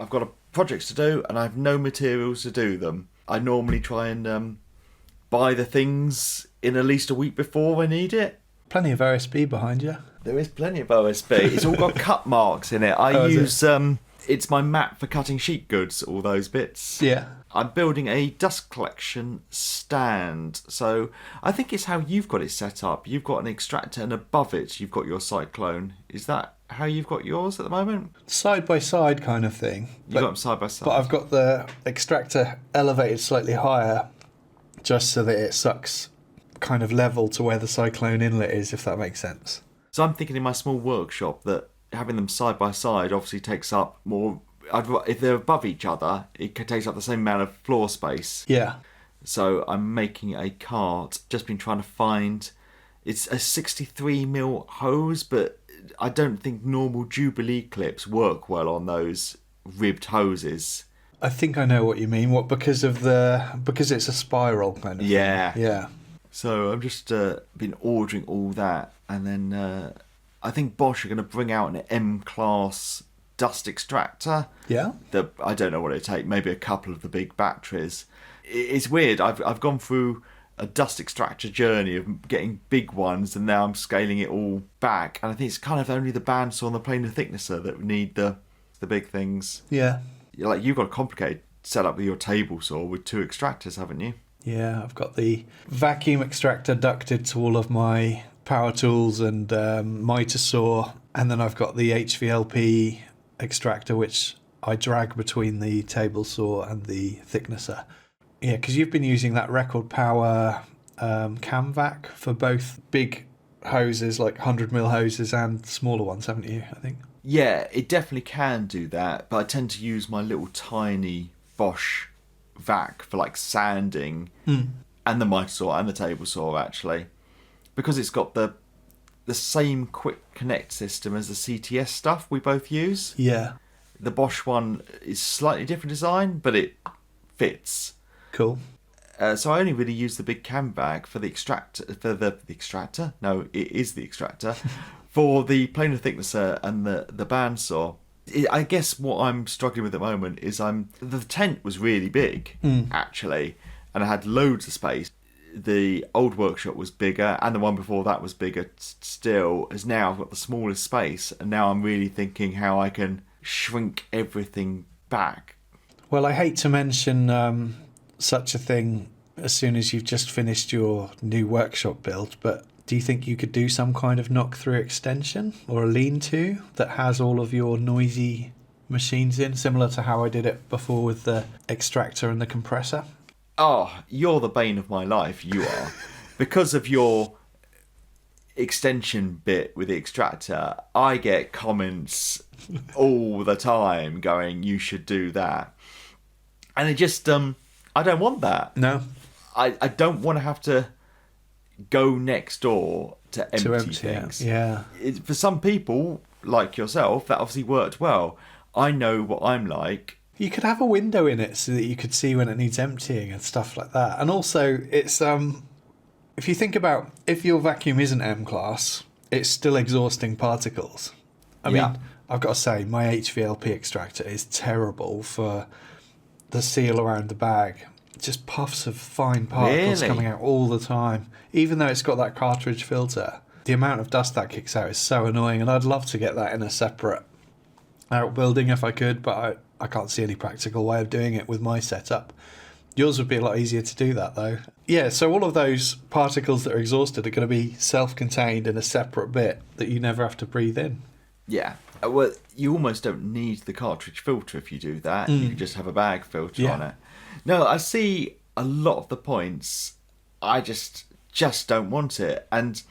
I've got projects to do and I have no materials to do them, I normally try and buy the things in at least a week before I need it. Plenty of OSB behind you. There is plenty of OSB. It's all got cut marks in it. I use it's my mat for cutting sheet goods, all those bits. Yeah. I'm building a dust collection stand. So I think it's how you've got it set up. You've got an extractor and above it you've got your cyclone. Is that how you've got yours at the moment? Side by side kind of thing. You've got them side by side. But I've got the extractor elevated slightly higher just so that it sucks kind of level to where the cyclone inlet is, if that makes sense. So I'm thinking in my small workshop that having them side by side obviously takes up more. If they're above each other, it takes up the same amount of floor space. Yeah. So I'm making a cart. Just been trying to find. It's a 63mm hose, but I don't think normal Jubilee clips work well on those ribbed hoses. I think I know what you mean. What because it's a spiral kind of Yeah. thing. Yeah. So I've just been ordering all that, and then I think Bosch are going to bring out an M-class dust extractor. Yeah. I don't know what it'll take. Maybe a couple of the big batteries. It's weird. I've gone through a dust extractor journey of getting big ones, and now I'm scaling it all back. And I think it's kind of only the bandsaw and the planer thicknesser that need the big things. Yeah. Like you've got a complicated setup with your table saw with 2 extractors, haven't you? Yeah, I've got the vacuum extractor ducted to all of my power tools and mitre saw, and then I've got the HVLP extractor which I drag between the table saw and the thicknesser. Yeah, because you've been using that record power CamVac for both big hoses, like 100mm hoses, and smaller ones, haven't you, I think? Yeah, it definitely can do that, but I tend to use my little tiny Bosch vac for like sanding and the mitre saw and the table saw actually, because it's got the same quick connect system as the CTS stuff we both use. Yeah. The Bosch one is slightly different design, but it fits. Cool. So I only really use the big CamVac for the extractor, for the extractor. No, it is the extractor for the planer thicknesser and the bandsaw. I guess what I'm struggling with at the moment is the tent was really big actually, and I had loads of space. The old workshop was bigger, and the one before that was bigger still. As now I've got the smallest space, and now I'm really thinking how I can shrink everything back. Well, I hate to mention such a thing as soon as you've just finished your new workshop build, but do you think you could do some kind of knock-through extension or a lean-to that has all of your noisy machines in, similar to how I did it before with the extractor and the compressor? Oh, you're the bane of my life, you are. Because of your extension bit with the extractor, I get comments all the time going, you should do that. And it just, I don't want that. No. I don't want to have to go next door to empty things. Yeah. For some people, like yourself, that obviously worked well. I know what I'm like. You could have a window in it so that you could see when it needs emptying and stuff like that. And also, it's if you think about if your vacuum isn't M-class, it's still exhausting particles. I mean, I've got to say, my HVLP extractor is terrible for the seal around the bag. Just puffs of fine particles coming out all the time. Even though it's got that cartridge filter, the amount of dust that kicks out is so annoying, and I'd love to get that in a separate outbuilding if I could, but I can't see any practical way of doing it with my setup. Yours would be a lot easier to do that, though. Yeah, so all of those particles that are exhausted are going to be self-contained in a separate bit that you never have to breathe in. Yeah. Well, you almost don't need the cartridge filter if you do that. You can just have a bag filter on it. No, I see a lot of the points. I just don't want it. And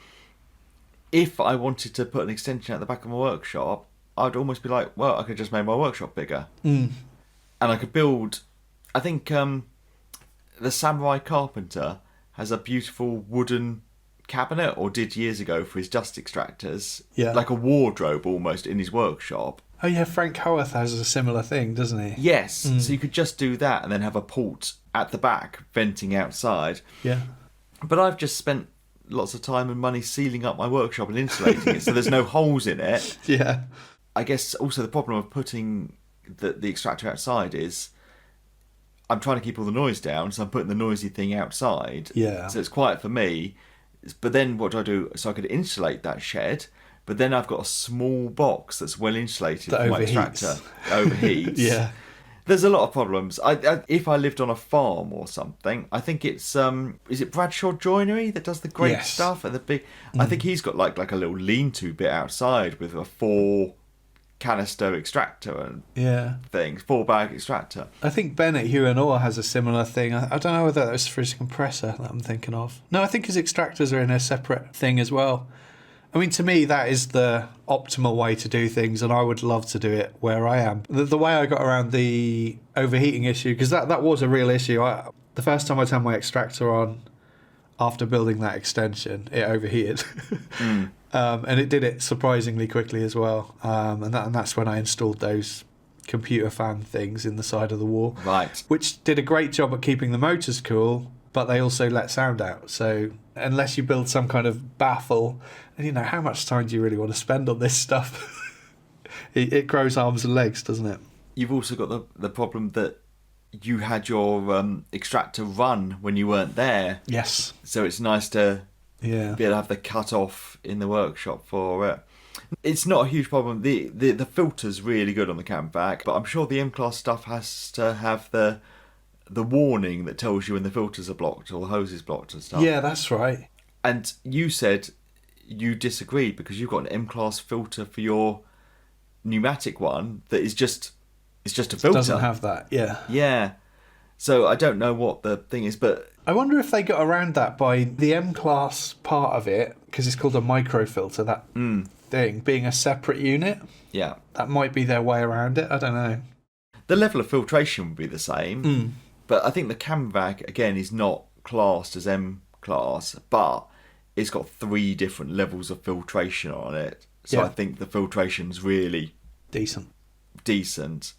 if I wanted to put an extension at the back of my workshop, I'd almost be like, well, I could just make my workshop bigger. And I could build... I think the Samurai Carpenter has a beautiful wooden cabinet, or did years ago for his dust extractors. Yeah. Like a wardrobe almost in his workshop. Oh yeah, Frank Howarth has a similar thing, doesn't he? Yes, so you could just do that and then have a port at the back, venting outside. Yeah. But I've just spent lots of time and money sealing up my workshop and insulating it so there's no holes in it. Yeah. I guess also the problem of putting the extractor outside is I'm trying to keep all the noise down, so I'm putting the noisy thing outside. Yeah. So it's quiet for me. But then what do I do? So I could insulate that shed, but then I've got a small box that's well insulated That for my overheats. extractor. Overheats. Yeah. There's a lot of problems. If I lived on a farm or something, I think it's is it Bradshaw Joinery that does the great Yes. stuff and the big. I think he's got like a little lean-to bit outside with a 4 canister extractor and Yeah. things, 4-bag extractor. I think Bennett Hugh Orr has a similar thing. I don't know whether that was for his compressor that I'm thinking of. No, I think his extractors are in a separate thing as well. I mean, to me, that is the optimal way to do things, and I would love to do it where I am. The way I got around the overheating issue, because that was a real issue. The first time I turned my extractor on after building that extension, it overheated. And it did it surprisingly quickly as well. And that's when I installed those computer fan things in the side of the wall. Right. Which did a great job at keeping the motors cool, but they also let sound out. So unless you build some kind of baffle, and how much time do you really want to spend on this stuff? it grows arms and legs, doesn't it? You've also got the problem that you had your extractor run when you weren't there. Yes. So it's nice to be Yeah. able to have the cut off in the workshop for it. It's not a huge problem. The filter's really good on the Camelback, but I'm sure the M-Class stuff has to have the warning that tells you when the filters are blocked or the hose is blocked and stuff. Yeah, that's right. And you said you disagreed because you've got an M-Class filter for your pneumatic one that is just a filter. Doesn't have that, yeah. Yeah. So I don't know what the thing is, but I wonder if they got around that by the M-Class part of it, because it's called a microfilter, that thing, being a separate unit. yeah. That might be their way around it. I don't know. The level of filtration would be the same, but I think the Camelback, again, is not classed as M-Class, but it's got 3 different levels of filtration on it. So Yeah. I think the filtration's really Decent. decent.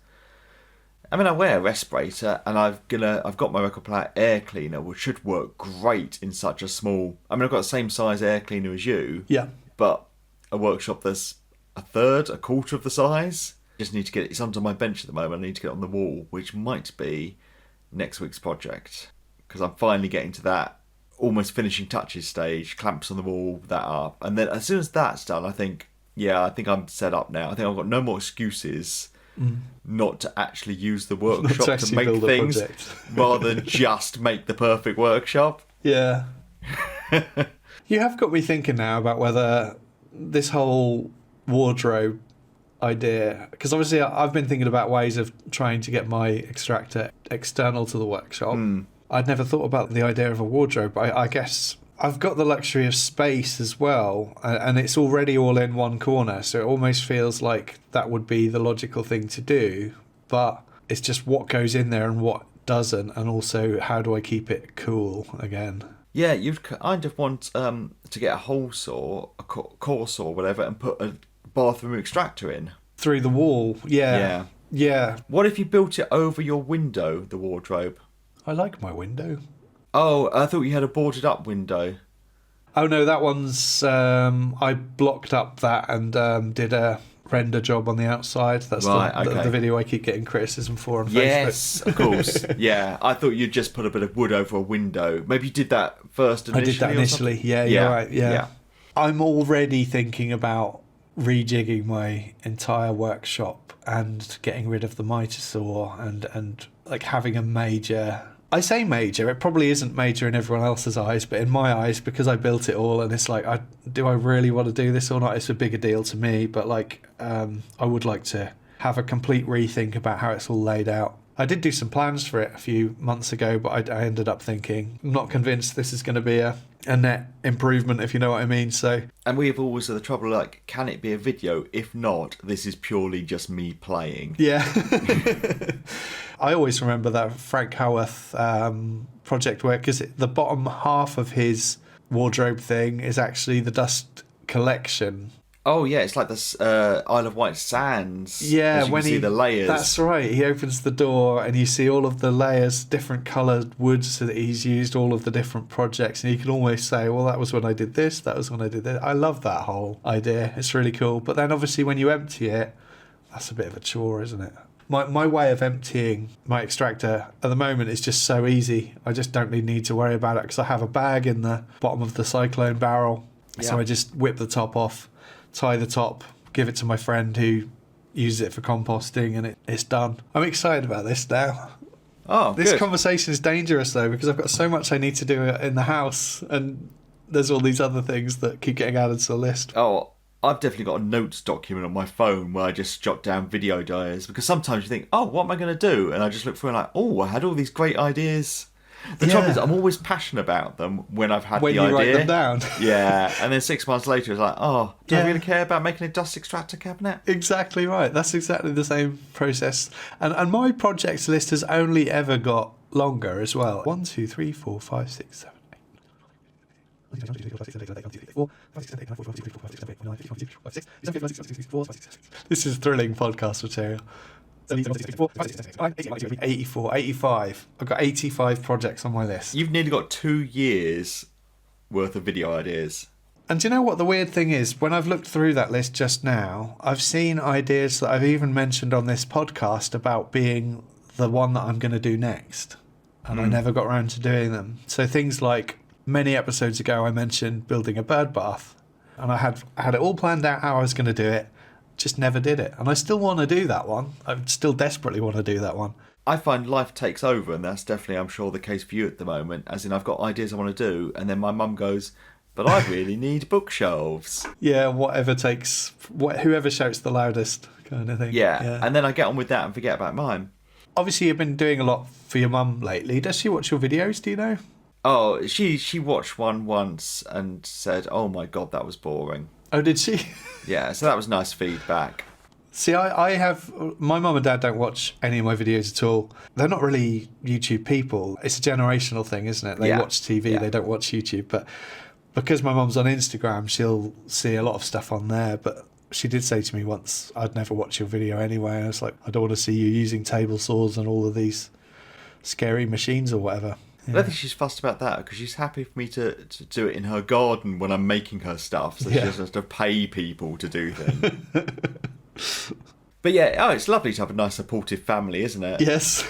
I mean, I wear a respirator, and I've got my record player air cleaner, which should work great in such a small. I mean, I've got the same size air cleaner as you, Yeah. but a workshop that's a quarter of the size. Just need to get it's under my bench at the moment. I need to get it on the wall, which might be next week's project, because I'm finally getting to that almost finishing touches stage. Clamps on the wall, that up, and then as soon as that's done, I think I'm set up now. I think I've got no more excuses not to actually use the workshop to actually make build a things project. rather than just make the perfect workshop. Yeah. You have got me thinking now about whether this whole wardrobe idea, because obviously I've been thinking about ways of trying to get my extractor external to the workshop. I'd never thought about the idea of a wardrobe. I guess I've got the luxury of space as well, and it's already all in one corner, so it almost feels like that would be the logical thing to do, but it's just what goes in there and what doesn't, and also how do I keep it cool again. Yeah, you'd kind of want to get a hole saw, a core saw, whatever, and put a bathroom extractor in. Through the wall, yeah. What if you built it over your window, the wardrobe? I like my window. Oh, I thought you had a boarded up window. Oh no, that one's I blocked up that and did a render job on the outside. That's Right, okay. the video I keep getting criticism for on Facebook. Yes, of course. Yeah, I thought you'd just put a bit of wood over a window. Maybe you did that first I initially. did that or initially. something? Yeah, you're right. Yeah. I'm already thinking about rejigging my entire workshop and getting rid of the mitre saw and like having a major. I say major, it probably isn't major in everyone else's eyes, but in my eyes, because I built it all and it's like, do I really want to do this or not? It's a bigger deal to me, but like, I would like to have a complete rethink about how it's all laid out. I did do some plans for it a few months ago, but I ended up thinking, I'm not convinced this is going to be a net improvement, if you know what I mean. So, And we've always had the trouble, like, can it be a video? If not, this is purely just me playing. yeah. I always remember that Frank Howarth project where, because the bottom half of his wardrobe thing is actually the dust collection. Oh yeah, it's like this Isle of Wight Sands. Yeah, as you when can see the layers. That's right. He opens the door and you see all of the layers, different coloured woods that he's used, all of the different projects, and you can always say, well, that was when I did this, that was when I did this. I love that whole idea. It's really cool. But then obviously when you empty it, that's a bit of a chore, isn't it? My way of emptying my extractor at the moment is just so easy. I just don't really need to worry about it because I have a bag in the bottom of the Cyclone barrel. Yeah. So I just whip the top off, tie the top, give it to my friend who uses it for composting, and it's done. I'm excited about this now. Oh, This good. conversation is dangerous though because I've got so much I need to do in the house, and there's all these other things that keep getting added to the list. Oh, I've definitely got a notes document on my phone where I just jot down video ideas, because sometimes you think, oh, what am I going to do? And I just look through and like, oh, I had all these great ideas. The trouble is, I'm always passionate about them when I've had When the you idea. write them down. Yeah, and then 6 months later, it's like, oh, do I Yeah. really care about making a dust extractor cabinet? Exactly right. That's exactly the same process. And my projects list has only ever got longer as well. 1, 2, 3, 4, 5, 6, 7, 8. This is thrilling podcast material. 84, 85. I've got 85 projects on my list. You've nearly got 2 years worth of video ideas. And do you know what the weird thing is? When I've looked through that list just now, I've seen ideas that I've even mentioned on this podcast about being the one that I'm going to do next. And I never got around to doing them. So things like many episodes ago, I mentioned building a bird bath. And I had it all planned out how I was going to do it, just never did it. And I still want to do that one. I still desperately want to do that one. I find life takes over, and that's definitely, I'm sure, the case for you at the moment. As in, I've got ideas I want to do, and then my mum goes, but I really need bookshelves. Yeah, whatever takes, whoever shouts the loudest kind of thing. Yeah, and then I get on with that and forget about mine. Obviously, you've been doing a lot for your mum lately. Does she watch your videos, do you know? Oh, she watched one once and said, oh my God, that was boring. Oh, did she? Yeah, so that was nice feedback. See, I have... My mum and dad don't watch any of my videos at all. They're not really YouTube people. It's a generational thing, isn't it? They Yeah. watch TV, Yeah. they don't watch YouTube. But because my mum's on Instagram, she'll see a lot of stuff on there. But she did say to me once, I'd never watch your video anyway. And I was like, I don't want to see you using table saws and all of these scary machines or whatever. I don't think she's fussed about that, because she's happy for me to do it in her garden when I'm making her stuff, so she Yeah. doesn't have to pay people to do things. But yeah, oh, it's lovely to have a nice supportive family, isn't it? Yes.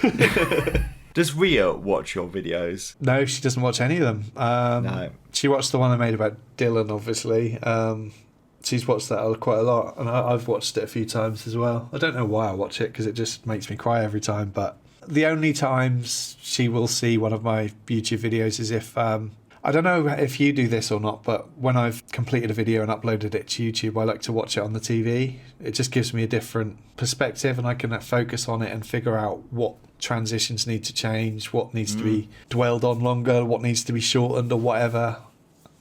Does Ria watch your videos? No, she doesn't watch any of them. No. She watched the one I made about Dylan, obviously. She's watched that quite a lot, and I've watched it a few times as well. I don't know why I watch it, because it just makes me cry every time, but the only times she will see one of my YouTube videos is if... I don't know if you do this or not, but when I've completed a video and uploaded it to YouTube, I like to watch it on the TV. It just gives me a different perspective, and I can focus on it and figure out what transitions need to change, what needs to be dwelled on longer, what needs to be shortened or whatever.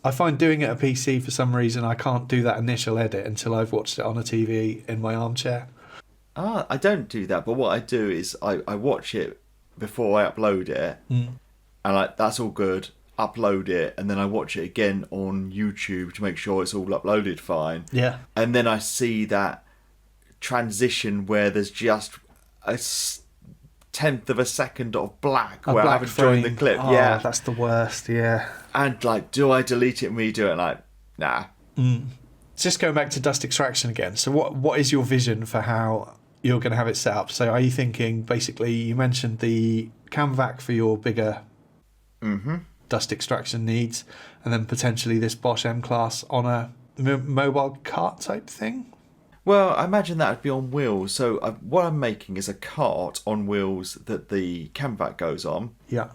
I find doing it at a PC, for some reason, I can't do that initial edit until I've watched it on a TV in my armchair. Ah, I don't do that, but what I do is I watch it before I upload it, and that's all good. Upload it, and then I watch it again on YouTube to make sure it's all uploaded fine. Yeah. And then I see that transition where there's just a tenth of a second of black where I haven't joined the clip. Oh, yeah, that's the worst, yeah. and like, do I delete it and redo it? And like, nah. Just going back to dust extraction again. So what is your vision for how you're going to have it set up? So are you thinking, basically, you mentioned the CamVac for your bigger dust extraction needs, and then potentially this Bosch M-Class on a mobile cart type thing? Well, I imagine that would be on wheels. So what I'm making is a cart on wheels that the CamVac goes on, Yeah.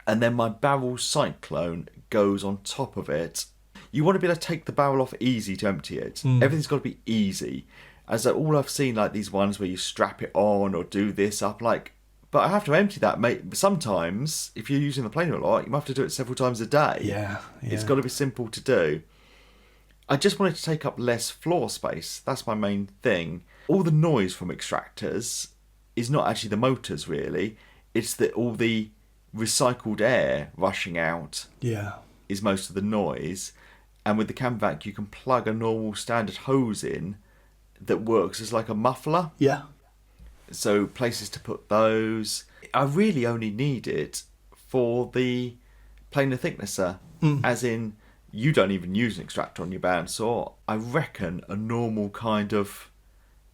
and then my barrel Cyclone goes on top of it. You want to be able to take the barrel off easy to empty it. Everything's got to be easy. As all I've seen, like these ones where you strap it on or do this up, like, but I have to empty that, mate. Sometimes, if you're using the planer a lot, you might have to do it several times a day. Yeah. It's got to be simple to do. I just wanted to take up less floor space. That's my main thing. All the noise from extractors is not actually the motors, really. It's that all the recycled air rushing out Yeah. is most of the noise. And with the CamVac, you can plug a normal standard hose in that works as like a muffler. Yeah. So places to put those. I really only need it for the planer thicknesser. As in, you don't even use an extractor on your bandsaw. I reckon a normal kind of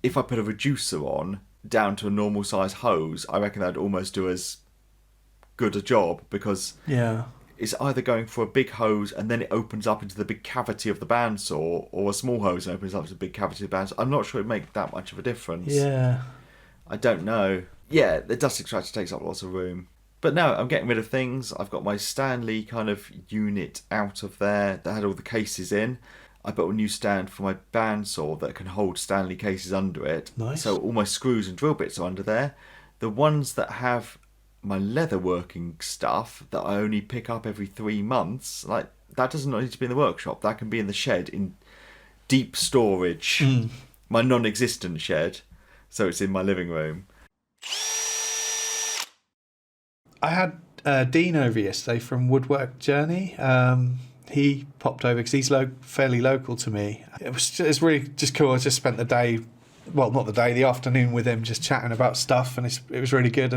if I put a reducer on down to a normal size hose, I reckon that'd almost do as good a job, because it's either going for a big hose and then it opens up into the big cavity of the bandsaw, or a small hose and opens up to the big cavity of the bandsaw. I'm not sure it'd make that much of a difference. Yeah. I don't know. Yeah, the dust extractor takes up lots of room. But no, I'm getting rid of things. I've got my Stanley kind of unit out of there that had all the cases in. I built a new stand for my bandsaw that can hold Stanley cases under it. Nice. So all my screws and drill bits are under there. The ones that have my leather working stuff that I only pick up every 3 months, like, that doesn't need to be in the workshop. That can be in the shed in deep storage. My non-existent shed. So it's in my living room. I had Dean over yesterday from Woodwork Journey. He popped over because he's fairly local to me. It's really just cool. I just spent the day, well, not the day, the afternoon with him, just chatting about stuff, and it was really good.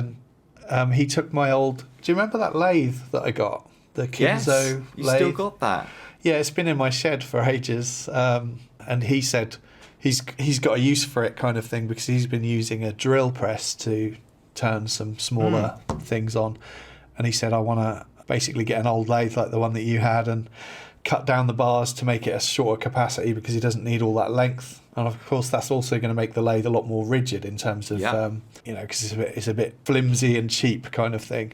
And he took my old... Do you remember that lathe that I got? The Kinzo you lathe? Still got that? Yeah, it's been in my shed for ages. And he said he's got a use for it, kind of thing, because he's been using a drill press to turn some smaller things on. And he said, I want to basically get an old lathe like the one that you had and cut down the bars to make it a shorter capacity, because he doesn't need all that length. And of course, that's also going to make the lathe a lot more rigid in terms of, because it's a bit flimsy and cheap kind of thing.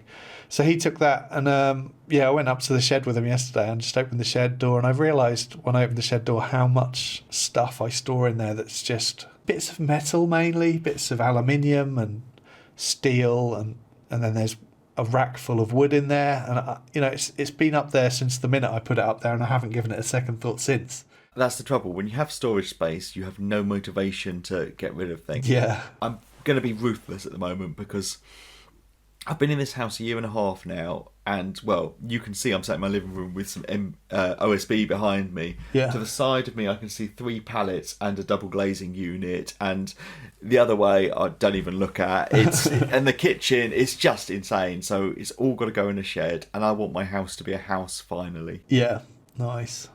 So he took that, and I went up to the shed with him yesterday and just opened the shed door, and I've realised when I opened the shed door how much stuff I store in there that's just bits of metal mainly, bits of aluminium and steel, and then there's a rack full of wood in there, and it's been up there since the minute I put it up there, and I haven't given it a second thought since. That's the trouble. When you have storage space, you have no motivation to get rid of things. Yeah. I'm going to be ruthless at the moment, because I've been in this house 1.5 years now, and, well, you can see I'm sat in my living room with some OSB behind me. Yeah. To the side of me, I can see 3 pallets and a double glazing unit, and the other way, I don't even look at. And the kitchen, it's just insane. So it's all got to go in a shed, and I want my house to be a house finally. Yeah, nice.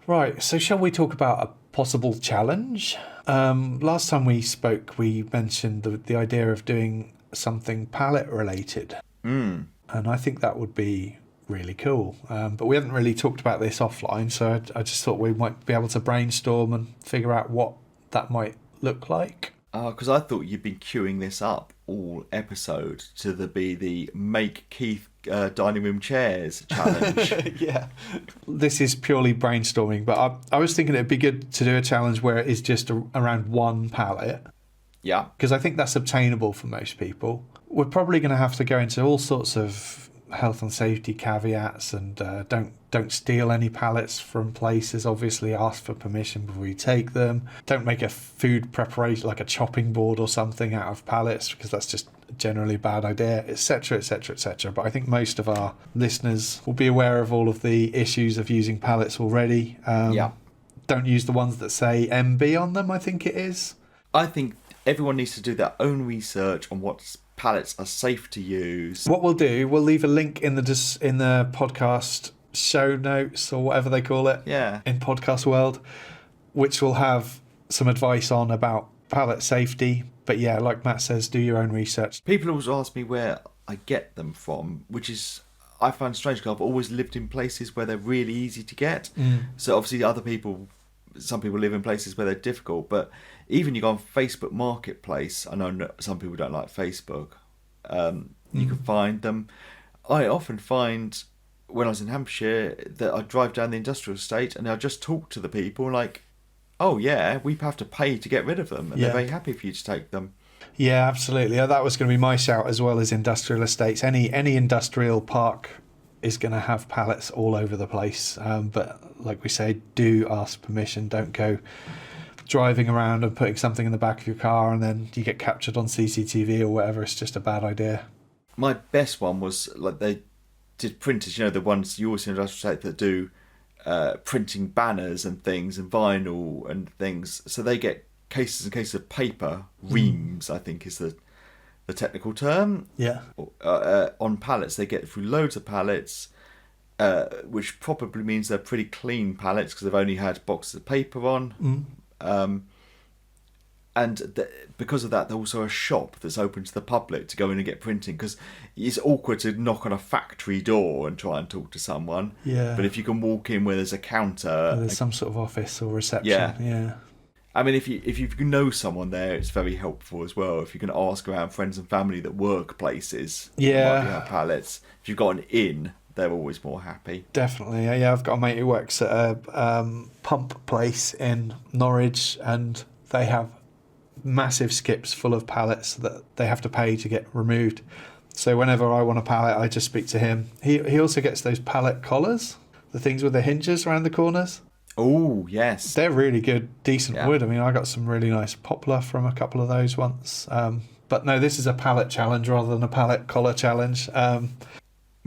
Right, so shall we talk about a possible challenge? Last time we spoke, we mentioned the idea of doing something pallet related. And I think that would be really cool. But we haven't really talked about this offline, so I just thought we might be able to brainstorm and figure out what that might look like. Because I thought you'd been queuing this up all episode to be the Make Keith dining room chairs challenge. Yeah. This is purely brainstorming, but I was thinking it'd be good to do a challenge where it is just around one pallet. Yeah. Because I think that's obtainable for most people. We're probably going to have to go into all sorts of health and safety caveats, and don't steal any pallets from places. Obviously, ask for permission before you take them. Don't make a food preparation like a chopping board or something out of pallets, because that's just generally a bad idea, etc., etc., etc. But I think most of our listeners will be aware of all of the issues of using pallets already. Don't use the ones that say MB on them, I think it is. I think everyone needs to do their own research on what pallets are safe to use. What we'll do, we'll leave a link in the podcast show notes, or whatever they call it, in podcast world, which will have some advice on about pallet safety. But yeah, like Matt says, do your own research. People always ask me where I get them from, which is, I find strange, because I've always lived in places where they're really easy to get. So obviously some people live in places where they're difficult, but even you go on Facebook Marketplace, I know some people don't like Facebook, you can find them. I often find, when I was in Hampshire, that I drive down the industrial estate and I just talk to the people like, oh yeah, we have to pay to get rid of them, and they're very happy for you to take them. Yeah, absolutely. That was going to be my shout, as well as industrial estates. Any industrial park is going to have pallets all over the place. But like we say, do ask permission. Don't go driving around and putting something in the back of your car and then you get captured on CCTV or whatever. It's just a bad idea. My best one was, like, they did printers, the ones you always see in industrial estate that do printing banners and things and vinyl and things. So they get cases and cases of paper, reams, I think is the technical term. Yeah. On pallets, they get through loads of pallets, which probably means they're pretty clean pallets because they've only had boxes of paper on. And because of that, there's also a shop that's open to the public to go in and get printing, because it's awkward to knock on a factory door and try and talk to someone. Yeah. But if you can walk in where there's a counter... There's some sort of office or reception. Yeah. I mean, if you know someone there, it's very helpful as well. If you can ask around friends and family that work places, Yeah. might have pallets. If you've got an inn, they're always more happy. Definitely. Yeah, I've got a mate who works at a pump place in Norwich, and they have massive skips full of pallets that they have to pay to get removed. So whenever I want a pallet, I just speak to him. He also gets those pallet collars, the things with the hinges around the corners. Oh, yes. They're really good, decent Yeah. wood. I mean, I got some really nice poplar from a couple of those once. But no, this is a pallet challenge rather than a pallet collar challenge.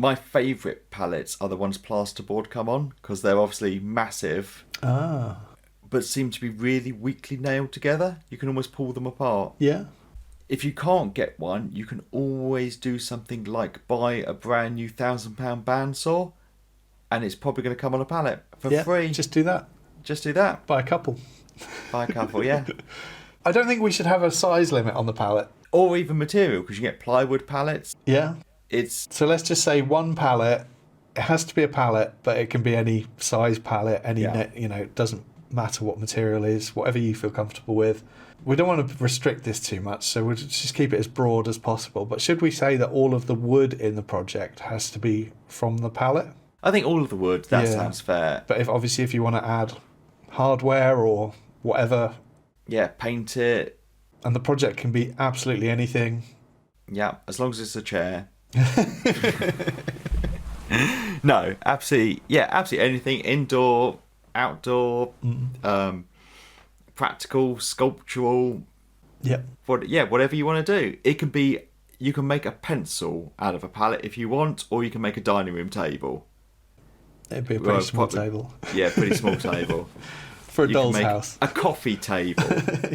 My favourite pallets are the ones plasterboard come on, because they're obviously massive, but seem to be really weakly nailed together. You can almost pull them apart. Yeah. If you can't get one, you can always do something like buy a brand new £1,000 bandsaw, and it's probably going to come on a pallet for free. Just do that. Just do that. Buy a couple. Buy a couple, yeah. I don't think we should have a size limit on the pallet. Or even material, because you get plywood pallets. Yeah. It's So let's just say one pallet. It has to be a pallet, but it can be any size pallet. It doesn't matter what material is, whatever you feel comfortable with. We don't want to restrict this too much, so we'll just keep it as broad as possible. But should we say that all of the wood in the project has to be from the pallet? I think all of the wood, that sounds fair. But if you want to add hardware or whatever, Yeah, paint it. and the project can be absolutely anything. Yeah, as long as it's a chair. No, absolutely. Yeah, absolutely anything. Indoor, outdoor, practical, sculptural. Yep. Whatever you want to do. It can be, you can make a pencil out of a pallet if you want, or you can make a dining room table. It'd be a pretty small table. Yeah, pretty small table. For a You can doll's make house. a coffee table.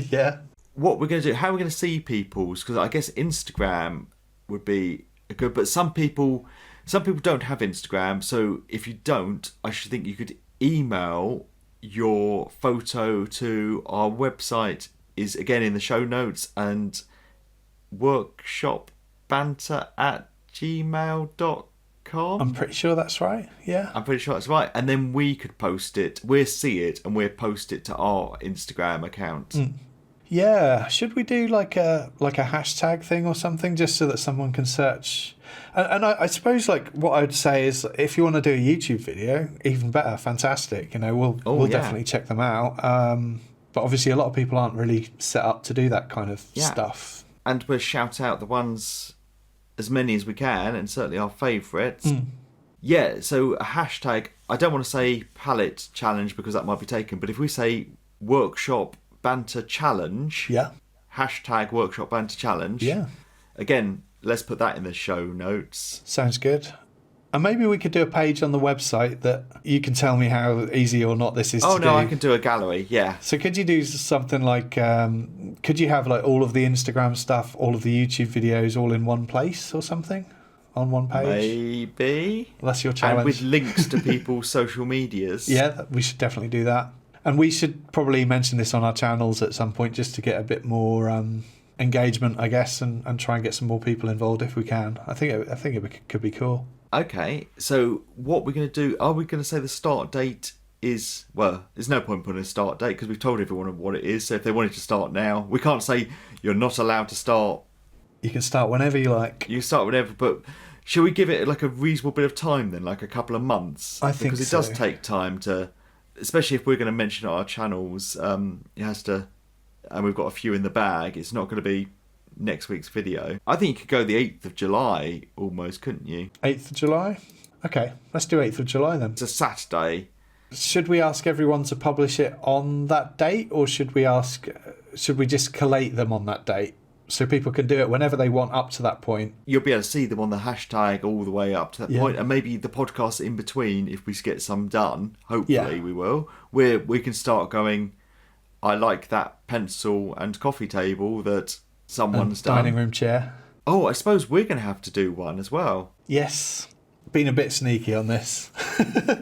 Yeah. What we're going to do, how we're going to see people's, because I guess Instagram would be good, but some people don't have Instagram, so if you don't, I should think you could email your photo to our website, is again in the show notes, and workshopbanter@gmail.com. I'm pretty sure that's right. Yeah. I'm pretty sure that's right. And then we could post it, we'll see it, and we'll post it to our Instagram account. Yeah, should we do like a hashtag thing or something, just so that someone can search? And I suppose like what I'd say is, if you want to do a YouTube video, even better, fantastic. We'll definitely check them out. But obviously, a lot of people aren't really set up to do that kind of stuff. And we'll shout out the ones, as many as we can, and certainly our favourites. Yeah, so a hashtag. I don't want to say palette challenge because that might be taken, but if we say workshop banter challenge, hashtag workshop banter challenge, again, let's put that in the show notes. Sounds good. And maybe we could do a page on the website that you can tell me how easy or not this is to do. I can do a gallery, yeah. So could you do something like, could you have like all of the Instagram stuff, all of the YouTube videos all in one place or something? On one page? Maybe. Well, that's your challenge. And with links to people's social medias. Yeah, we should definitely do that. And we should probably mention this on our channels at some point, just to get a bit more engagement, I guess, and try and get some more people involved if we can. I think it could be cool. Okay, so what we're going to do, are we going to say the start date is, well, there's no point putting a start date because we've told everyone what it is, so if they wanted to start now, we can't say you're not allowed to start. You can start whenever you like. You start whenever, but should we give it like a reasonable bit of time then, like a couple of months? I think because it does take time to, especially if we're going to mention our channels, it has to, and we've got a few in the bag, it's not going to be next week's video. I think you could go the 8th of July almost, couldn't you? 8th of July? Okay, let's do 8th of July then. It's a Saturday. Should we ask everyone to publish it on that date, or should we just collate them on that date so people can do it whenever they want up to that point? You'll be able to see them on the hashtag all the way up to that point, and maybe the podcast in between, if we get some done, hopefully we will, where we can start going, I like that pencil and coffee table that someone's done. Dining room chair. Oh, I suppose we're going to have to do one as well. Yes. Been a bit sneaky on this.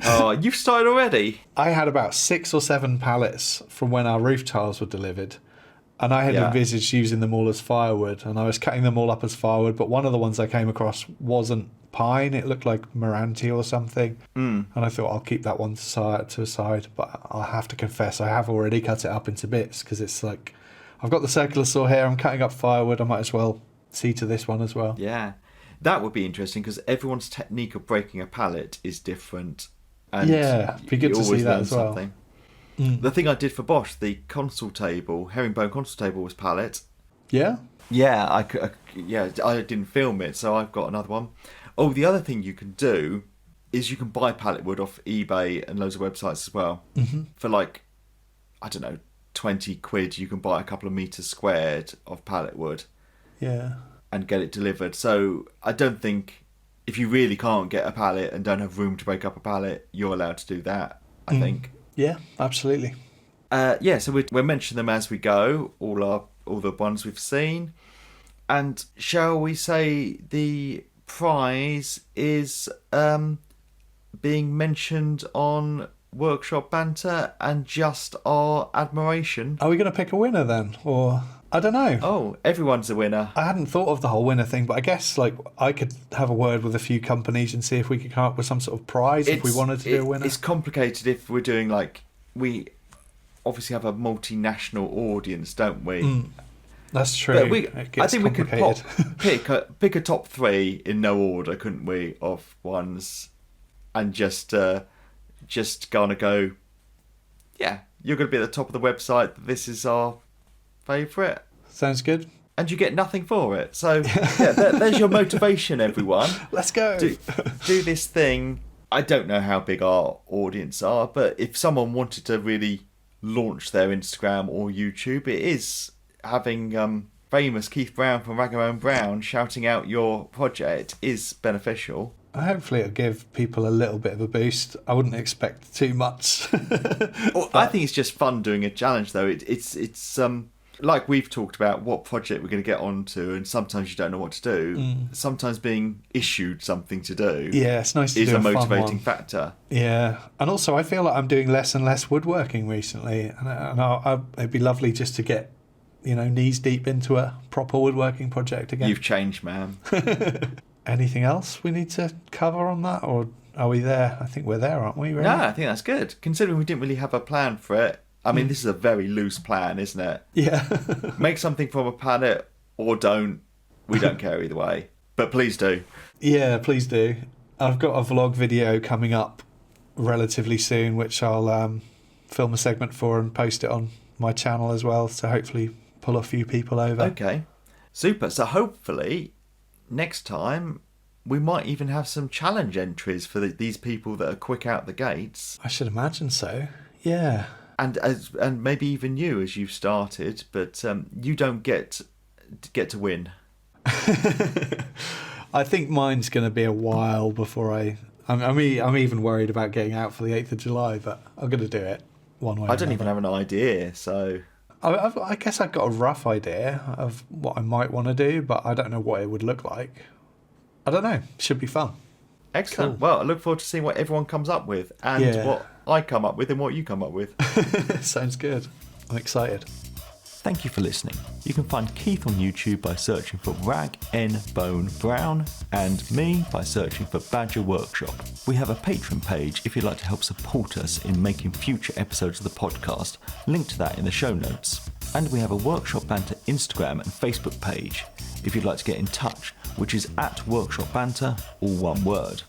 Oh, you've started already? I had about 6 or 7 pallets from when our roof tiles were delivered. And I had envisaged using them all as firewood, and I was cutting them all up as firewood, but one of the ones I came across wasn't pine. It looked like Meranti or something. And I thought I'll keep that one to a side, but I'll have to confess I have already cut it up into bits, because it's like, I've got the circular saw here, I'm cutting up firewood, I might as well see to this one as well. Yeah, that would be interesting, because everyone's technique of breaking a pallet is different. And yeah, it'd be good to see that as well. Something. The thing I did for Bosch, the console table, herringbone console table, was pallet. Yeah? Yeah, I didn't film it, so I've got another one. Oh, the other thing you can do is you can buy pallet wood off eBay and loads of websites as well. For like, I don't know, 20 quid, you can buy a couple of meters squared of pallet wood. Yeah. And get it delivered. So I don't think, if you really can't get a pallet and don't have room to break up a pallet, you're allowed to do that, I think. Yeah, absolutely. So we'll mention them as we go, all the ones we've seen. And shall we say the prize is being mentioned on Workshop Banter and just our admiration? Are we going to pick a winner then? Or, I don't know. Oh, everyone's a winner. I hadn't thought of the whole winner thing, but I guess like I could have a word with a few companies and see if we could come up with some sort of prize if we wanted to do a winner. It's complicated if we're doing like, we obviously have a multinational audience, don't we? That's true. But I think we could pick a top 3 in no order, couldn't we, of ones, and just gonna go, yeah, you're going to be at the top of the website. This is our favourite. Sounds good. And you get nothing for it. So there's your motivation, everyone. Let's go. Do this thing. I don't know how big our audience are, but if someone wanted to really launch their Instagram or YouTube, it is having famous Keith Brown from Ragamuffin Brown shouting out your project is beneficial. Hopefully it'll give people a little bit of a boost. I wouldn't expect too much. I think it's just fun doing a challenge, though. It's like we've talked about what project we're going to get onto, and sometimes you don't know what to do. Sometimes being issued something to do, it's nice to is do a motivating fun factor. Yeah, and also I feel like I'm doing less and less woodworking recently, and it'd be lovely just to get, knees deep into a proper woodworking project again. You've changed, man. Anything else we need to cover on that, or are we there? I think we're there, aren't we? Really? No, I think that's good. Considering we didn't really have a plan for it. I mean, this is a very loose plan, isn't it? Yeah. Make something from a pallet or don't. We don't care either way. But please do. Yeah, please do. I've got a vlog video coming up relatively soon, which I'll film a segment for and post it on my channel as well. So hopefully pull a few people over. Okay. Super. So hopefully next time we might even have some challenge entries for these people that are quick out the gates. I should imagine so. Yeah. And maybe even you as you've started, but you don't get to win. I think mine's going to be a while before I'm even worried about getting out for the 8th of July, but I'm going to do it one way or another. I don't even have an idea, so... I guess I've got a rough idea of what I might want to do, but I don't know what it would look like. I don't know. Should be fun. Excellent. Cool. Well, I look forward to seeing what everyone comes up with and what I come up with and what you come up with. Sounds good. I'm excited. Thank you for listening. You can find Keith on YouTube by searching for Rag N Bone Brown and me by searching for Badger Workshop. We have a Patreon page if you'd like to help support us in making future episodes of the podcast. Link to that in the show notes. And we have a Workshop Banter Instagram and Facebook page if you'd like to get in touch, which is @Workshop Banter, all one word.